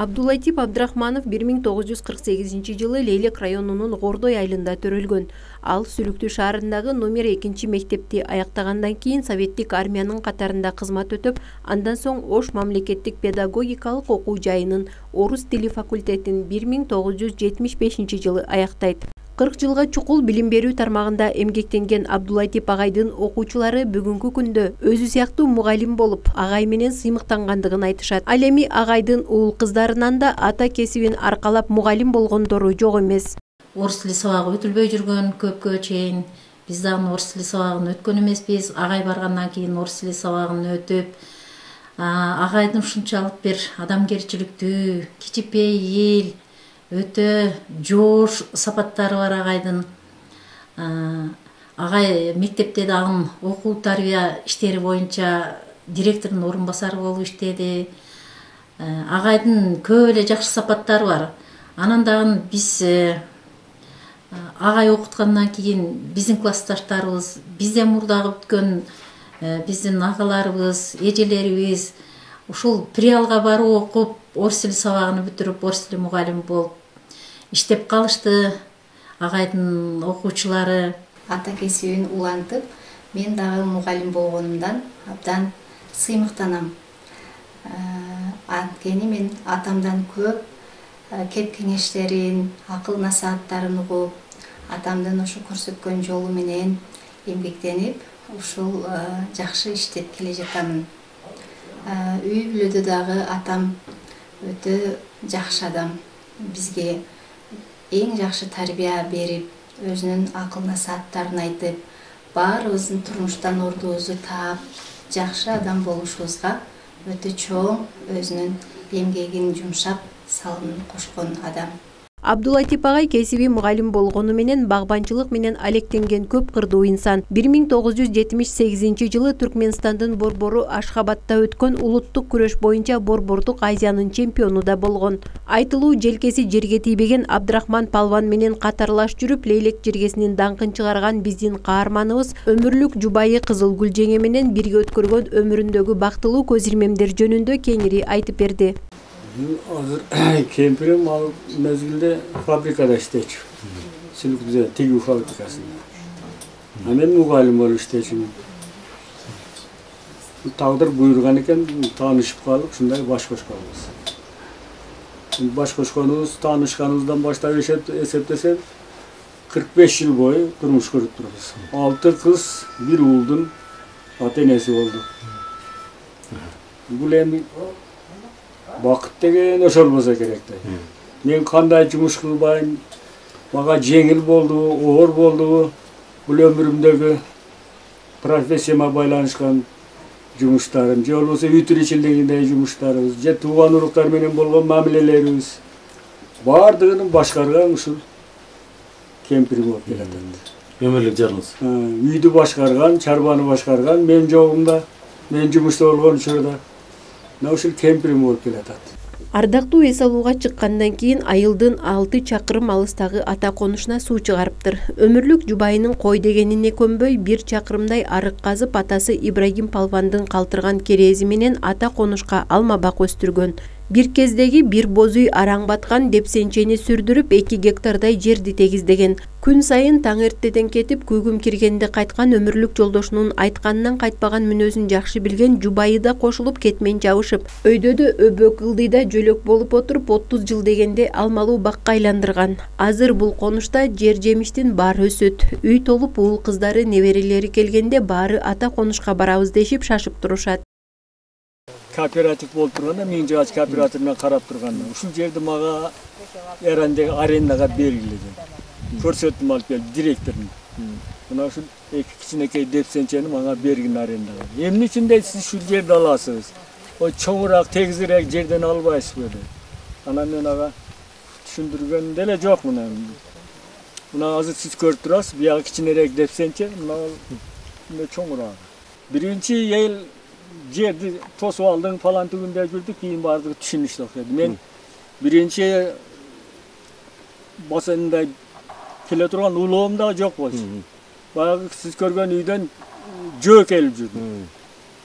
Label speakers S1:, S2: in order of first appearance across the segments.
S1: Абдулатип Абдрахманов 1948 жылы Лейлек районунун Гордой айылында төрөлгөн. Ал Сүлүктүү шаарындагы номер 2 мектепти аяктагандан кийин советтик армиянын катарында кызмат өтөп, андан соң Ош мамлекеттик педагогикалык окуу жайынын орус тили факультетин 1975-жылы аяктайт. 40 жылга чукул билим берүү тармагында эмгектенген Абдулатип агайдын окуучулары бүгүнкү күндө өзү сыяктуу мугалим болуп, агай менен сыймыктангандыгын айтышат. Ал эми агайдын уул кыздарынан да ата кесибин аркалап мугалим болгондору жок эмес.
S2: Орус тили сабагы өтүлбөй жүргөн көпкө чейин. Биз дагы орус тили сабагын өткөн эмеспиз. Агай баргандан кийин орус тили сабагын өтүп, агайдын ушунчалык бир адамгерчиликтүү, кичипейил, өтө жоош сапаттары бар агайдын. Агай мектепте дагы окуу тарбия иштери боюнча директордун орун басары болуп иштеди. Агайдын көп эле жакшы сапаттары бар. Анан дагы биз агай окуткандан кийин биздин классташтарыбыз, бизден мурдагы өткөн биздин агаларыбыз, эжелерибиз ушул Приалга барып окуп, орус тили сабагын бүтүрүп, орус тили мугалими болуп иштеп калышты. Агайдын окуучулары
S3: ата кесибин улантып, мен дагы мугалим болгонумдан абдан сыймыктанам. Анткени мен атамдан көп кеп кеңештерин, акыл насааттарын угуп, атамдын ошо көрсөткөн жолу менен эмгектенип, ушул жакшы иштеп келе жатамын. Үй бүлөдө дагы атам өтө жакшы адам. Бизге эң жакшы тарбия берип, өзүнүн акыл насааттарын айтып, баарыбыздын турмуштан ордубузду таап, жакшы адам болушубузга өтө чоң өзүнүн эмгегин жумшап, салымын кошкон адам.
S1: Абдулатип агай кесиби мугалим болгону менен багбанчылык менен алектенген көп кырдуу инсан. 1978-жылы Түркмөнстандын борбору Ашхабадта өткөн улуттук күрөш боюнча борбордук Азиянын чемпиону да болгон. Айтылуу желкеси жерге тийбеген Абдрахман палван менен катарлаш жүрүп, Лейлек жергесинин даңкын чыгарган биздин каарманыбыз өмүрлүк жубайы Кызылгүл жеңе менен бирге өткөргөн өмүрүндөгү бактылуу көз ирмемдер жөнүндө кеңири айтып берди.
S4: Hazır kempirim al mezgilde fabrikada işteç. Sülüktü tigi fabrikasında. Hemen mugallim ol işteçim. Tağdır buyurgan eken tanışıp kalıp şunday baş koşkanımız. Baş koşkanımız tanışkanımızdan başta eseptesem 45 yıl boyu durmuş görüp dururuz. 6 kız, bir oğuldun atenesi oldu. Bu lemi Vakit degen oşol bolsa kerekti. Men kanday jumuş kılbayın, mага жеңил болду, оор болду. Бул өмүрүмдөгү профессияма байланышкан жумуштарым, же болбосо үй тиричилигиндеги жумуштарыбыз, же тууган уруктар менен болгон мамилелерибиз баардыгын башкарган ушул кемпир болуп келатат.
S5: Өмүрлүк жарыңыз.
S4: Үйдү башкарган, чарбаны башкарган, мен жогумда, мен жумушта болгон учурда ушул кемпирим болуп келатат.
S1: Ардактуу эс алууга чыккандан кийин айылдын 6 чакырым алыстагы ата конушуна суу чыгарыптыр. Өмүрлүк жубайынын кой дегенине көнбөй 1 чакырымдай арык казып атасы Ибрагим палвандын калтырган керези менен ата конушка алма бак өстүргөн. Bir кездеги bir бозуй араң баткан депсенчени сүрдүрүп 2 гектардай жерди тегиздеген. Күн сайын таң эртеден кетип күйгүм киргенде кайткан өмүрлүк жолдошунун айтканынан кайтпаган мүнөзүн жакшы билген жубайы да кошулуп кетмен жабышып, өйдөдө өбөк ылдыйда жөлөк болуп отуруп 30 жыл дегенде алмалуу бакка айландырган. Азыр бул конушта жер жемиштин баары өсөт. Үй толуп уул кыздары, неберелери келгенде баары ата конушка барабыз дешип шашып турушат.
S4: Kooperatif болуп турганда, мен жаач кооперативине карап турганда, ушул жерди мага эренде арендага белгилеген. Көрсөттүм алып келип директорун. Мына ушул эки кичинекей депсенчени мага бергин арендага. Эмне үчүн дейт, сиз ушул жерди аласыз? Ой чоңураак, тегизирээк жерден албайсызбы деп. Анан мен ага түшүндүргөн деле жок мына. Мына азыр сиз көрүп турасыз, бияга кичинерээк депсенче, мына чоңураак. Биринчи ел жерди тосуп алдың falan түгүндө жүрдүк, кийин бардыгы түшүнүштү окуду. Мен биринчи басында келе турган улоом да жок болчу. Баягы сиз көргөн үйдөн жөө келип жүрдү.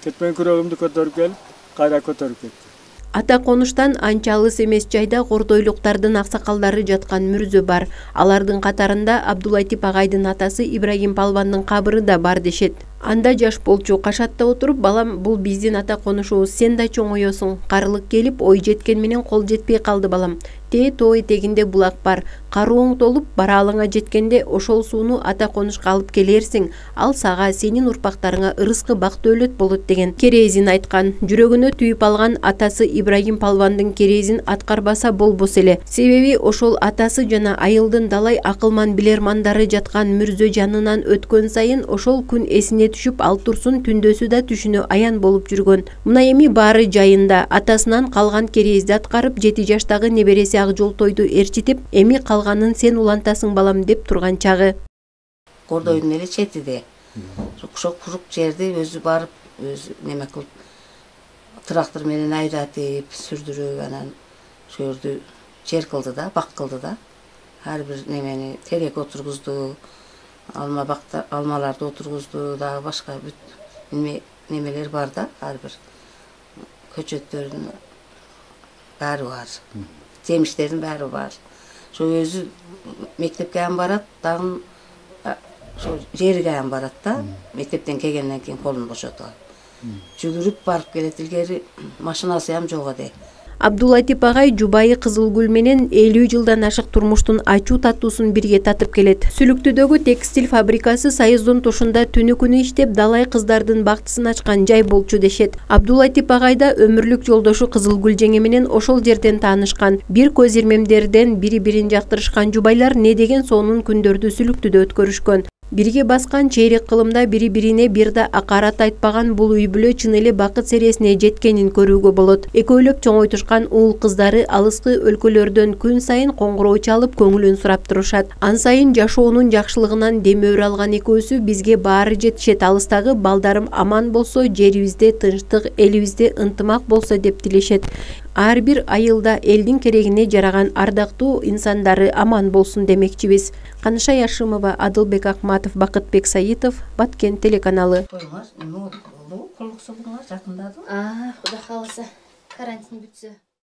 S4: Кетпен күрөгүмдү көтөрүп келип, кайра көтөрүп кетти.
S1: Ата конуштан анча алыс эмес жайда кордойлуктардын аксакалдары жаткан мүрзө бар. Алардын катарында Абдулатип агайдын атасы Ибрагим Палвандын кабыры да бар дешет. Анда жаш болчу кашатта отуруп, балам, бул биздин ата конушубуз, сен да чоңоёсуң. Карылык келип, ой жеткен менен кол жетпей калды балам. Тоо этегинде булак бар. Карууң толуп, баралыңа жеткенде ошол сууну ата конушка алып келерсиң. Ал сага, сенин урпактарыңа ырыскы бактуу өлөт болот деген керезин айткан. Жүрөгүнө түйүп алган атасы Ибрагим Палвандын керезин аткарбаса болбос эле. Себеби ошол атасы жана айылдын далай акылман билермандары жаткан мүрзө жанынан өткөн сайын ошол күн эсине түшүп, ал турсун түндөсү да түшүнө аян болуп жүргөн. Мына эми баары жайында. Атасынан калган керезди аткарып, 7 жаштагы небереси Ак Жолтойду ээрчитип, эми калганын сен улантасың балам деп турган чагы.
S5: Кордойдун эле четиде. Ошо курук жерди өзү барып, өзү неме кылып, трактор менен айдатып, сүрдүрүп, анан ошол жерди жер кылды да, бак кылды да. Ар бир немени терек отургузду, алмаларды отургузду, дагы башка бүт немелер бар да, ар бир көчөттөрдүн баары бар. Жемиштердин баары бар. Ошо өзү мектепке ам барат, дагы ошо жерге ам барат да. Мектептен келгенден кийин колун бошотот. Жүгүрүп барып келет, илгери машинасы ам жок эди.
S1: Абдулатип агай жубайы Кызылгүл менен 50 жылдан ашык турмуштун ачуу таттуусун бирге татып келет. Сүлүктүдөгү текстиль фабрикасы Союздун тушунда түнү күнү иштеп, далай кыздардын бактысын ачкан жай болчу дешет. Абдулатип агай да өмүрлүк жолдошу Кызылгүл жеңе менен ошол жерден таанышкан. Бир көз ирмемдерден бири-бирин жактырышкан жубайлар не деген сонун күндөрдү Сүлүктүдө өткөрүшкөн. Бирге баскан чейрек кылымда бири-бирине бир да акарат айтпаган бул үй бүлө чын эле бакыт сересине жеткенин көрүүгө болот. Экөөлөп чоңойтушкан уул кыздары алыскы өлкөлөрдөн күн сайын коңгуроо чалып көңүлүн сурап турушат. Ан сайын жашоонун жакшылыгынан демөөр алган экөөсү бизге баары жетишет, алыстагы балдарым аман болсо, жерибизде тынчтык, элибизде ынтымак болсо деп тилешет. Ар бир айылда элдин керегине жараган ардактуу инсандары аман болсун демекчибиз. Каныша Яшимова, Адылбек Акматов, Бакытбек Саитов, Баткен телеканалы.
S5: Колуңар эме болду? Колук согуңар жакындады?
S3: Кудай кааласа, карантин бүтсө.